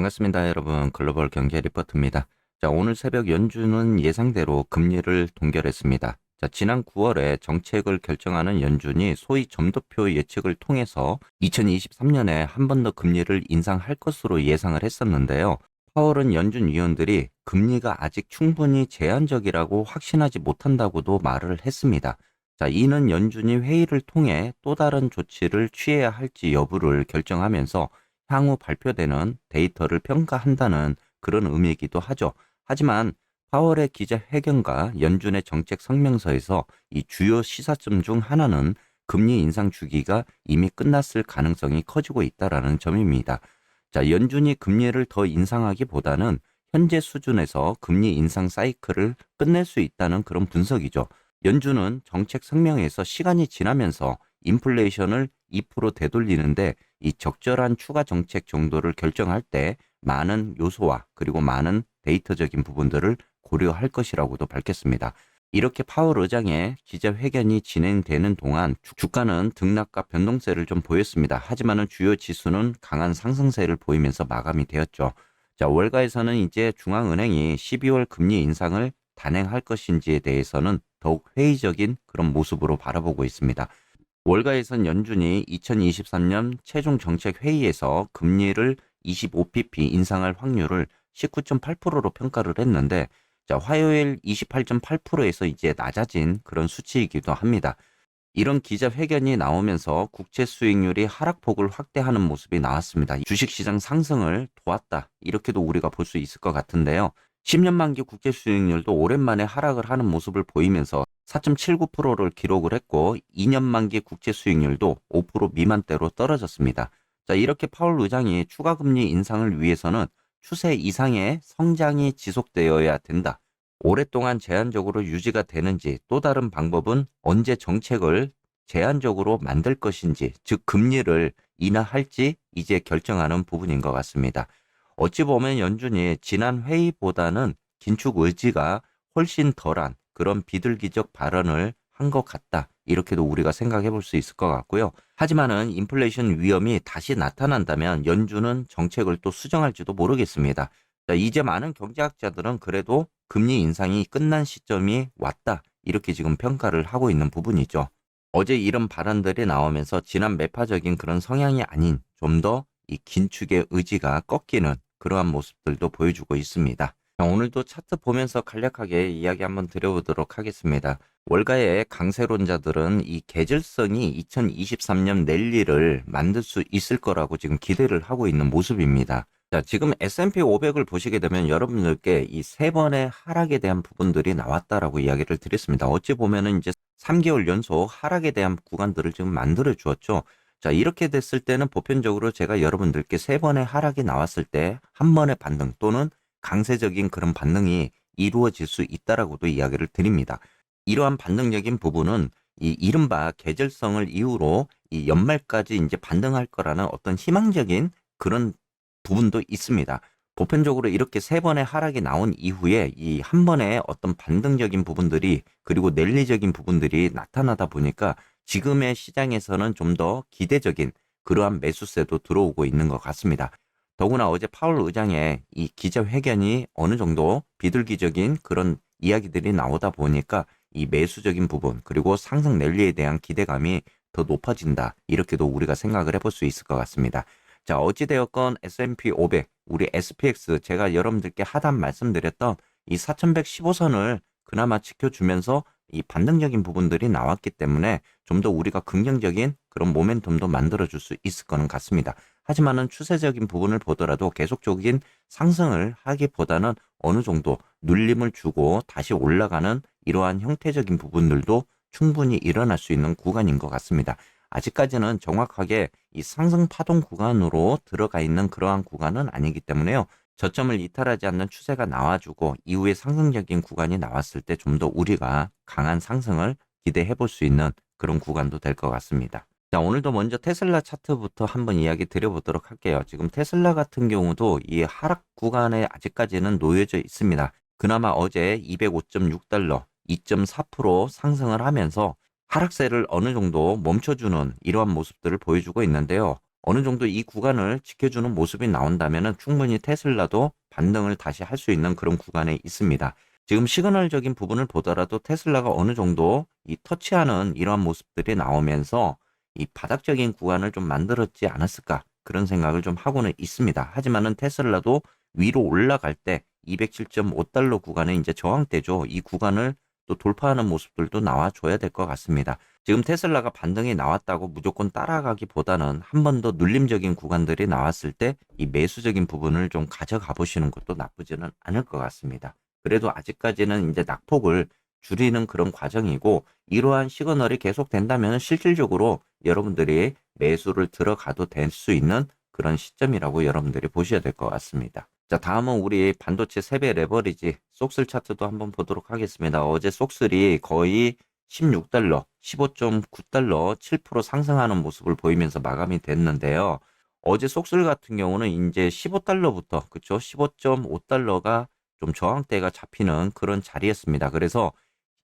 반갑습니다, 여러분. 글로벌 경제 리포트입니다. 자, 오늘 새벽 연준은 예상대로 금리를 동결했습니다. 자, 지난 9월에 정책을 결정하는 연준이 소위 점도표 예측을 통해서 2023년에 한 번 더 금리를 인상할 것으로 예상을 했었는데요. 파월은 연준 위원들이 금리가 아직 충분히 제한적이라고 확신하지 못한다고도 말을 했습니다. 자, 이는 연준이 회의를 통해 또 다른 조치를 취해야 할지 여부를 결정하면서 향후 발표되는 데이터를 평가한다는 그런 의미이기도 하죠. 하지만 파월의 기자회견과 연준의 정책 성명서에서 이 주요 시사점 중 하나는 금리 인상 주기가 이미 끝났을 가능성이 커지고 있다는 점입니다. 자, 연준이 금리를 더 인상하기보다는 현재 수준에서 금리 인상 사이클을 끝낼 수 있다는 그런 분석이죠. 연준은 정책 성명에서 시간이 지나면서 인플레이션을 2% 되돌리는데 이 적절한 추가 정책 정도를 결정할 때 많은 요소와 그리고 많은 데이터적인 부분들을 고려할 것이라고도 밝혔습니다. 이렇게 파월 의장의 기자회견이 진행되는 동안 주가는 등락과 변동세를 좀 보였습니다. 하지만은 주요 지수는 강한 상승세를 보이면서 마감이 되었죠. 자, 월가에서는 이제 중앙은행이 12월 금리 인상을 단행할 것인지에 대해서는 더욱 회의적인 그런 모습으로 바라보고 있습니다. 월가에선 연준이 2023년 최종 정책 회의에서 금리를 25pp 인상할 확률을 19.8%로 평가를 했는데, 자, 화요일 28.8%에서 이제 낮아진 그런 수치이기도 합니다. 이런 기자회견이 나오면서 국채 수익률이 하락폭을 확대하는 모습이 나왔습니다. 주식시장 상승을 도왔다, 이렇게도 우리가 볼 수 있을 것 같은데요. 10년 만기 국채 수익률도 오랜만에 하락을 하는 모습을 보이면서 4.79%를 기록을 했고 2년 만기 국채 수익률도 5% 미만대로 떨어졌습니다. 자, 이렇게 파월 의장이 추가 금리 인상을 위해서는 추세 이상의 성장이 지속되어야 된다. 오랫동안 제한적으로 유지가 되는지, 또 다른 방법은 언제 정책을 제한적으로 만들 것인지, 즉 금리를 인하할지 이제 결정하는 부분인 것 같습니다. 어찌 보면 연준이 지난 회의보다는 긴축 의지가 훨씬 덜한 그런 비둘기적 발언을 한 것 같다, 이렇게도 우리가 생각해 볼 수 있을 것 같고요. 하지만은 인플레이션 위험이 다시 나타난다면 연준은 정책을 또 수정할지도 모르겠습니다. 자, 이제 많은 경제학자들은 그래도 금리 인상이 끝난 시점이 왔다, 이렇게 지금 평가를 하고 있는 부분이죠. 어제 이런 발언들이 나오면서 지난 매파적인 그런 성향이 아닌 좀 더 이 긴축의 의지가 꺾이는 그러한 모습들도 보여주고 있습니다. 자, 오늘도 차트 보면서 간략하게 이야기 한번 드려보도록 하겠습니다. 월가의 강세론자들은 이 계절성이 2023년 랠리를 만들 수 있을 거라고 지금 기대를 하고 있는 모습입니다. 자, 지금 S&P 500을 보시게 되면 여러분들께 이 세 번의 하락에 대한 부분들이 나왔다라고 이야기를 드렸습니다. 어찌 보면은 이제 3개월 연속 하락에 대한 구간들을 지금 만들어 주었죠. 자, 이렇게 됐을 때는 보편적으로 제가 여러분들께 세 번의 하락이 나왔을 때 한 번의 반등 또는 강세적인 그런 반등이 이루어질 수 있다라고도 이야기를 드립니다. 이러한 반등적인 부분은 이 이른바 계절성을 이유로 이 연말까지 이제 반등할 거라는 어떤 희망적인 그런 부분도 있습니다. 보편적으로 이렇게 세 번의 하락이 나온 이후에 이 한 번의 어떤 반등적인 부분들이 그리고 랠리적인 부분들이 나타나다 보니까 지금의 시장에서는 좀 더 기대적인 그러한 매수세도 들어오고 있는 것 같습니다. 더구나 어제 파월 의장의 이 기자회견이 어느 정도 비둘기적인 그런 이야기들이 나오다 보니까 이 매수적인 부분 그리고 상승 랠리에 대한 기대감이 더 높아진다, 이렇게도 우리가 생각을 해볼 수 있을 것 같습니다. 자, 어찌되었건 S&P 500, 우리 SPX, 제가 여러분들께 하단 말씀드렸던 이 4115선을 그나마 지켜주면서 이 반등적인 부분들이 나왔기 때문에 좀 더 우리가 긍정적인 그런 모멘텀도 만들어줄 수 있을 거는 같습니다. 하지만은 추세적인 부분을 보더라도 계속적인 상승을 하기보다는 어느 정도 눌림을 주고 다시 올라가는 이러한 형태적인 부분들도 충분히 일어날 수 있는 구간인 것 같습니다. 아직까지는 정확하게 이 상승 파동 구간으로 들어가 있는 그러한 구간은 아니기 때문에요. 저점을 이탈하지 않는 추세가 나와주고 이후에 상승적인 구간이 나왔을 때 좀 더 우리가 강한 상승을 기대해 볼 수 있는 그런 구간도 될 것 같습니다. 자, 오늘도 먼저 테슬라 차트부터 한번 이야기 드려보도록 할게요. 지금 테슬라 같은 경우도 이 하락 구간에 아직까지는 놓여져 있습니다. 그나마 어제 205.6달러, 2.4% 상승을 하면서 하락세를 어느 정도 멈춰주는 이러한 모습들을 보여주고 있는데요. 어느 정도 이 구간을 지켜주는 모습이 나온다면 충분히 테슬라도 반등을 다시 할 수 있는 그런 구간에 있습니다. 지금 시그널적인 부분을 보더라도 테슬라가 어느 정도 이 터치하는 이러한 모습들이 나오면서 이 바닥적인 구간을 좀 만들었지 않았을까 그런 생각을 좀 하고는 있습니다. 하지만은 테슬라도 위로 올라갈 때 207.5달러 구간에 이제 저항대죠. 이 구간을 또 돌파하는 모습들도 나와줘야 될 것 같습니다. 지금 테슬라가 반등이 나왔다고 무조건 따라가기보다는 한 번 더 눌림적인 구간들이 나왔을 때 이 매수적인 부분을 좀 가져가 보시는 것도 나쁘지는 않을 것 같습니다. 그래도 아직까지는 이제 낙폭을 줄이는 그런 과정이고 이러한 시그널이 계속 된다면 실질적으로 여러분들이 매수를 들어가도 될 수 있는 그런 시점이라고 여러분들이 보셔야 될 것 같습니다. 자, 다음은 우리 반도체 세배 레버리지 쏙슬 차트도 한번 보도록 하겠습니다. 어제 쏙슬이 거의 16달러, 15.9달러, 7% 상승하는 모습을 보이면서 마감이 됐는데요. 어제 쏙슬 같은 경우는 이제 15달러부터, 그쵸? 15.5달러가 좀 저항대가 잡히는 그런 자리였습니다. 그래서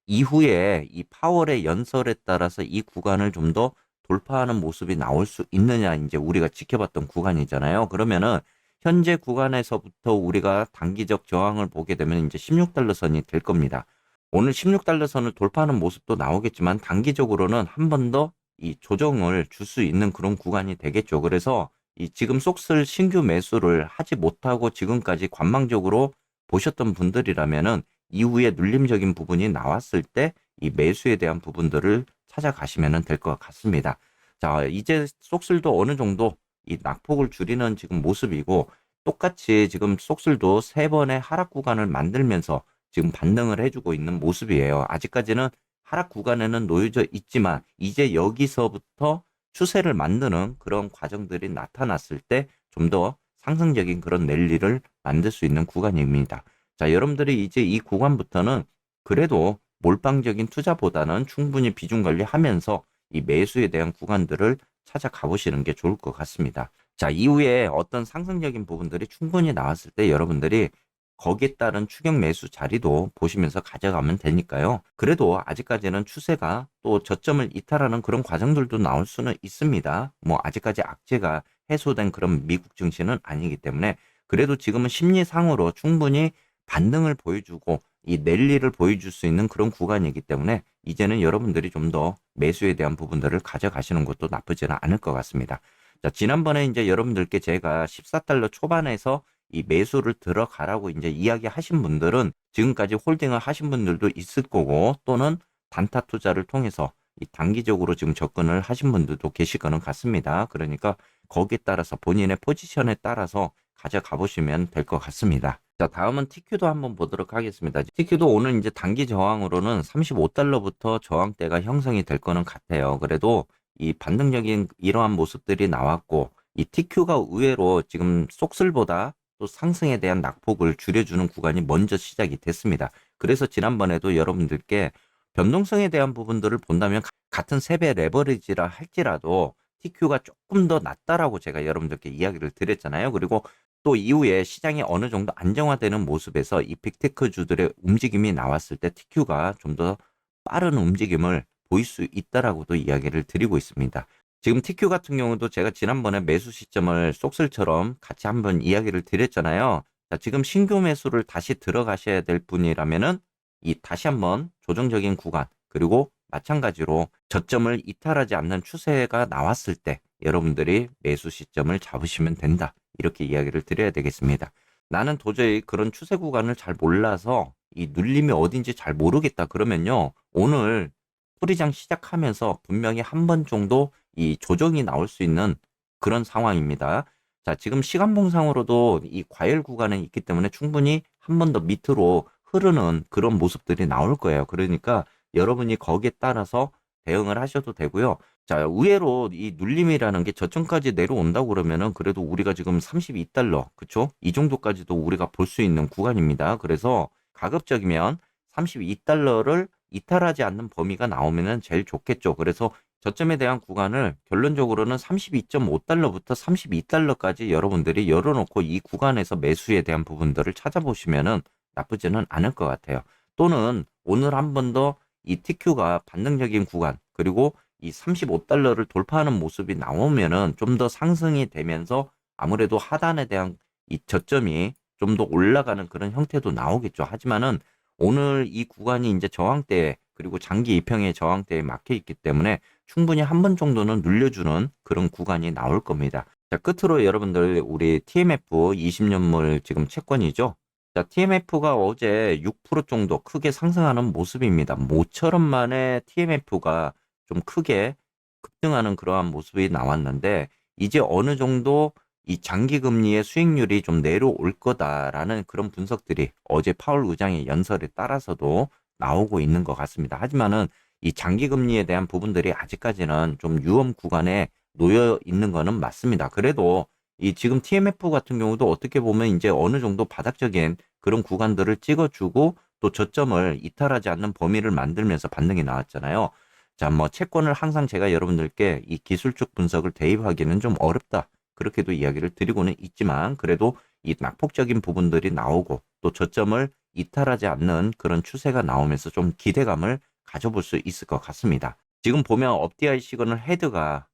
이후에 이 파월의 연설에 따라서 이 구간을 좀 더 돌파하는 모습이 나올 수 있느냐, 이제 우리가 지켜봤던 구간이잖아요. 그러면은 현재 구간에서부터 우리가 단기적 저항을 보게 되면 이제 16달러 선이 될 겁니다. 오늘 16달러 선을 돌파하는 모습도 나오겠지만 단기적으로는 한 번 더 이 조정을 줄 수 있는 그런 구간이 되겠죠. 그래서 이 지금 쏙슬 신규 매수를 하지 못하고 지금까지 관망적으로 보셨던 분들이라면은 이후에 눌림적인 부분이 나왔을 때 이 매수에 대한 부분들을 찾아가시면 될 것 같습니다. 자, 이제 쏙슬도 어느 정도 이 낙폭을 줄이는 지금 모습이고 똑같이 지금 쏙슬도 세 번의 하락 구간을 만들면서 지금 반등을 해주고 있는 모습이에요. 아직까지는 하락 구간에는 놓여져 있지만 이제 여기서부터 추세를 만드는 그런 과정들이 나타났을 때 좀 더 상승적인 그런 랠리를 만들 수 있는 구간입니다. 자, 여러분들이 이제 이 구간부터는 그래도 몰빵적인 투자보다는 충분히 비중 관리하면서 이 매수에 대한 구간들을 찾아가 보시는 게 좋을 것 같습니다. 자, 이후에 어떤 상승적인 부분들이 충분히 나왔을 때 여러분들이 거기에 따른 추격 매수 자리도 보시면서 가져가면 되니까요. 그래도 아직까지는 추세가 또 저점을 이탈하는 그런 과정들도 나올 수는 있습니다. 뭐 아직까지 악재가 해소된 그런 미국 증시는 아니기 때문에 그래도 지금은 심리상으로 충분히 반등을 보여주고 이 랠리를 보여줄 수 있는 그런 구간이기 때문에 이제는 여러분들이 좀 더 매수에 대한 부분들을 가져가시는 것도 나쁘지는 않을 것 같습니다. 자, 지난번에 이제 여러분들께 제가 14달러 초반에서 이 매수를 들어가라고 이제 이야기하신 분들은 지금까지 홀딩을 하신 분들도 있을 거고 또는 단타 투자를 통해서 이 단기적으로 지금 접근을 하신 분들도 계실 거는 같습니다. 그러니까 거기에 따라서 본인의 포지션에 따라서 가져가 보시면 될 것 같습니다. 자, 다음은 TQ도 한번 보도록 하겠습니다. TQ도 오늘 이제 단기 저항으로는 35달러부터 저항대가 형성이 될 거는 같아요. 그래도 이 반등적인 이러한 모습들이 나왔고 이 TQ가 의외로 지금 쏙슬보다 또 상승에 대한 낙폭을 줄여주는 구간이 먼저 시작이 됐습니다. 그래서 지난번에도 여러분들께 변동성에 대한 부분들을 본다면 같은 세배 레버리지라 할지라도 TQ가 조금 더 낫다라고 제가 여러분들께 이야기를 드렸잖아요. 그리고 또 이후에 시장이 어느 정도 안정화되는 모습에서 이 빅테크주들의 움직임이 나왔을 때 TQ가 좀 더 빠른 움직임을 보일 수 있다라고도 이야기를 드리고 있습니다. 지금 TQ 같은 경우도 제가 지난번에 매수 시점을 쏙슬처럼 같이 한번 이야기를 드렸잖아요. 자, 지금 신규 매수를 다시 들어가셔야 될 분이라면은 이 다시 한번 조정적인 구간 그리고 마찬가지로 저점을 이탈하지 않는 추세가 나왔을 때 여러분들이 매수 시점을 잡으시면 된다. 이렇게 이야기를 드려야 되겠습니다. 나는 도저히 그런 추세 구간을 잘 몰라서 이 눌림이 어딘지 잘 모르겠다. 그러면요. 오늘 뿌리장 시작하면서 분명히 한 번 정도 이 조정이 나올 수 있는 그런 상황입니다. 자, 지금 시간봉상으로도 이 과열 구간에 있기 때문에 충분히 한 번 더 밑으로 흐르는 그런 모습들이 나올 거예요. 그러니까 여러분이 거기에 따라서 대응을 하셔도 되고요. 자, 의외로 이 눌림이라는 게 저점까지 내려온다고 그러면은 그래도 우리가 지금 32달러, 그쵸? 이 정도까지도 우리가 볼 수 있는 구간입니다. 그래서 가급적이면 32달러를 이탈하지 않는 범위가 나오면은 제일 좋겠죠. 그래서 저점에 대한 구간을 결론적으로는 32.5달러부터 32달러까지 여러분들이 열어놓고 이 구간에서 매수에 대한 부분들을 찾아보시면은 나쁘지는 않을 것 같아요. 또는 오늘 한 번 더 이 TQ가 반등적인 구간 그리고 이 35달러를 돌파하는 모습이 나오면은 좀 더 상승이 되면서 아무래도 하단에 대한 이 저점이 좀 더 올라가는 그런 형태도 나오겠죠. 하지만은 오늘 이 구간이 이제 저항대 그리고 장기 이평의 저항대에 막혀 있기 때문에 충분히 한 번 정도는 눌려주는 그런 구간이 나올 겁니다. 자, 끝으로 여러분들 우리 TMF 20년물 지금 채권이죠. 자, TMF가 어제 6% 정도 크게 상승하는 모습입니다. 모처럼 만에 TMF가 좀 크게 급등하는 그러한 모습이 나왔는데 이제 어느 정도 이 장기 금리의 수익률이 좀 내려올 거다라는 그런 분석들이 어제 파월 의장의 연설에 따라서도 나오고 있는 것 같습니다. 하지만은 이 장기 금리에 대한 부분들이 아직까지는 좀 위험 구간에 놓여 있는 거는 맞습니다. 그래도 이 지금 TMF 같은 경우도 어떻게 보면 이제 어느 정도 바닥적인 그런 구간들을 찍어주고 또 저점을 이탈하지 않는 범위를 만들면서 반등이 나왔잖아요. 자, 뭐 채권을 항상 제가 여러분들께 이 기술적 분석을 대입하기는 좀 어렵다. 그렇게도 이야기를 드리고는 있지만 그래도 이 낙폭적인 부분들이 나오고 또 저점을 이탈하지 않는 그런 추세가 나오면서 좀 기대감을 가져볼 수 있을 것 같습니다. 지금 보면 업디아이 시그널 헤드가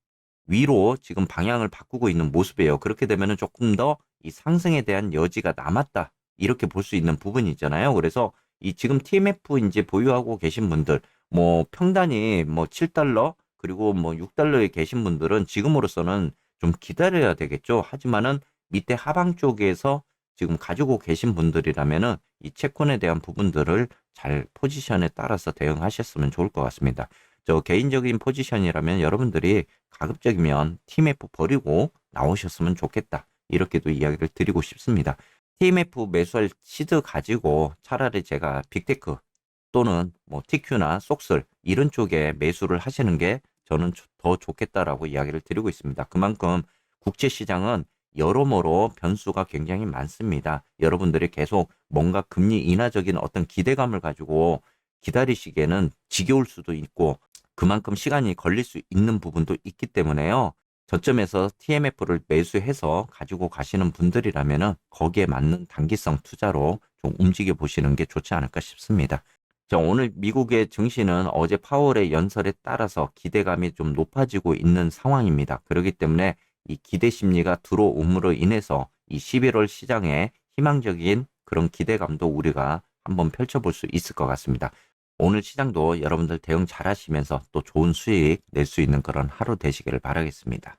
위로 지금 방향을 바꾸고 있는 모습이에요. 그렇게 되면은 조금 더 이 상승에 대한 여지가 남았다. 이렇게 볼 수 있는 부분이잖아요. 그래서 이 지금 TMF 이제 보유하고 계신 분들, 뭐 평단이 뭐 7달러 그리고 뭐 6달러에 계신 분들은 지금으로서는 좀 기다려야 되겠죠. 하지만은 밑에 하방 쪽에서 지금 가지고 계신 분들이라면은 이 채권에 대한 부분들을 잘 포지션에 따라서 대응하셨으면 좋을 것 같습니다. 저 개인적인 포지션이라면 여러분들이 가급적이면 TMF 버리고 나오셨으면 좋겠다. 이렇게도 이야기를 드리고 싶습니다. TMF 매수할 시드 가지고 차라리 제가 빅테크 또는 뭐 TQ나 속슬 이런 쪽에 매수를 하시는 게 저는 더 좋겠다라고 이야기를 드리고 있습니다. 그만큼 국제 시장은 여러모로 변수가 굉장히 많습니다. 여러분들이 계속 뭔가 금리 인하적인 어떤 기대감을 가지고 기다리시기에는 지겨울 수도 있고 그만큼 시간이 걸릴 수 있는 부분도 있기 때문에요. 저점에서 TMF를 매수해서 가지고 가시는 분들이라면 거기에 맞는 단기성 투자로 좀 움직여 보시는 게 좋지 않을까 싶습니다. 자, 오늘 미국의 증시는 어제 파월의 연설에 따라서 기대감이 좀 높아지고 있는 상황입니다. 그렇기 때문에 이 기대 심리가 들어옴으로 인해서 이 11월 시장에 희망적인 그런 기대감도 우리가 한번 펼쳐볼 수 있을 것 같습니다. 오늘 시장도 여러분들 대응 잘 하시면서 또 좋은 수익 낼 수 있는 그런 하루 되시기를 바라겠습니다.